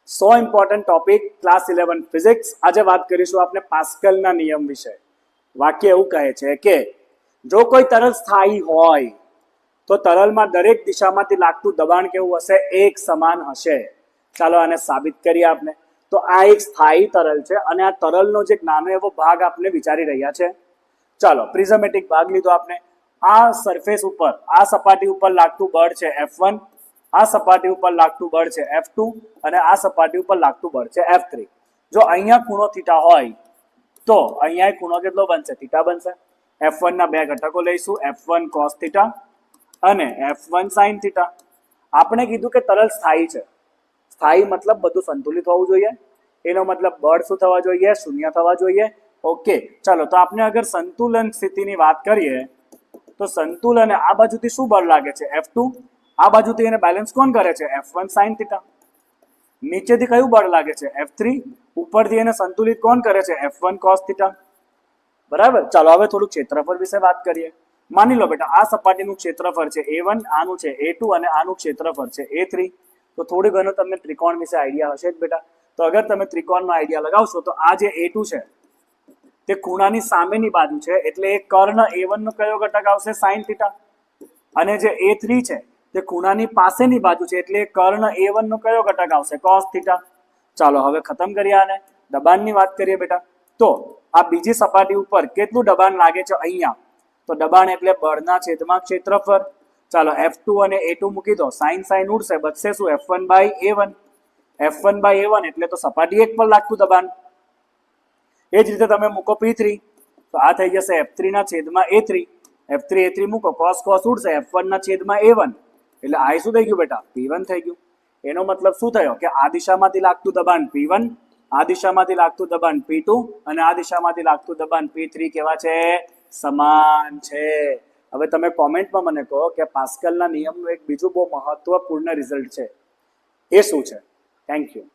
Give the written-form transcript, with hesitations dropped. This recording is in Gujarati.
100 ઇમ્પોર્ટન્ટ ટોપિક ક્લાસ 11 ફિઝિક્સ. આજે વાત કરીશું આપણે પાસ્કલના નિયમ વિશે. વાક્ય એવું કહે છે કે જો કોઈ તરલ સ્થાયી હોય તો તરલમાં દરેક દિશામાંથી લાગતું દબાણ કેવું હશે? એક સમાન હશે. ચાલો આને સાબિત કરીએ આપણે. તો આ એક સ્થાયી તરલ છે અને આ તરલનો જે નાનો એવો ભાગ આપણે વિચારી રહ્યા છે. ચાલો પ્રિઝમેટિક ભાગ લીધો આપણે. આ સરફેસ ઉપર, આ સપાટી ઉપર લાગતું બળ છે F1, આ સપાટી ઉપર લાગતું બળ છે F2 અને આ સપાટી ઉપર લાગતું બળ છે F3. જો અહીંયા ખૂણો થીટા હોય તો અહીંયા ખૂણો કેટલો બનશે? થીટા બનશે. F1 ના બે ઘટકો લઈશું, F1 cos થીટા અને F1 sin થીટા. આપણે કીધું કે તરલ સ્થાયી છે. સ્થાયી મતલબ બધું સંતુલિત હોવું જોઈએ. એનો મતલબ બળ શું થવા જોઈએ? શૂન્ય થવા જોઈએ. ઓકે, ચાલો તો આપણે અગર સંતુલન સ્થિતિની વાત કરીએ તો સંતુલન આ બાજુથી શું બળ લાગે છે? F2. આ બાજુથી એને બેલેન્સ કોણ કરે છે? F1 sin theta. નીચેથી કયું બળ લાગે છે? F3. ઉપરથી એને સંતુલિત કોણ કરે છે? F1 cos theta. બરાબર. ચાલો હવે થોડું ક્ષેત્રફળ વિશે વાત કરીએ. માની લો બેટા આ સપાટીનું ક્ષેત્રફળ છે A1, આનું છે A2 અને આનું ક્ષેત્રફળ છે A3. તો થોડું ઘણું તમને ત્રિકોણ વિશે આઈડિયા હશે જ બેટા. તો અગર તમે ત્રિકોણનો આઈડિયા લગાવશો તો આ જે A2 છે તે ખૂણાની સામેની બાજુ છે એટલે એ કર્ણ A1 નો કયો ઘટક આવશે? sin theta. અને જે A3 છે તે ખૂણાની પાસેની બાજુ છે એટલે કર્ણ A1 નો કયો ઘટક આવશે? cos theta. ચાલો હવે ખતમ કરીએ આને. દબાણની વાત કરીએ બેટા. તો આ બીજી સપાટી ઉપર કેટલું દબાણ લાગે છે અહીંયા? તો દબાણ એટલે બળના છેદમાં ક્ષેત્રફળ. ચાલો F2 અને A2 મૂકી દો. sin sin ઉડશે, બચશે શું? F1/A1. F1/A1 એટલે તો સપાટી એક પર લાગતું દબાણ. એ જ રીતે તમે મૂકો P3 તો આ થઈ જશે F3 ના છેદમાં A3. F3 A3 મૂકો, cos cos ઉડશે, F1 ના છેદમાં A1 એટલે આ શું થઈ ગયું બેટા? P1 થઈ ગયું. એનો મતલબ શું થયો કે આ દિશામાંથી લાગતું દબાણ P1, આ દિશામાંથી લાગતું દબાણ P2 અને આ દિશામાંથી લાગતું દબાણ P3 કેવા છે? સમાન છે. હવે તમે કોમેન્ટમાં મને કહો કે પાસ્કલના નિયમનું એક બીજું બહુ મહત્વપૂર્ણ રિઝલ્ટ છે, એ શું છે? Thank you.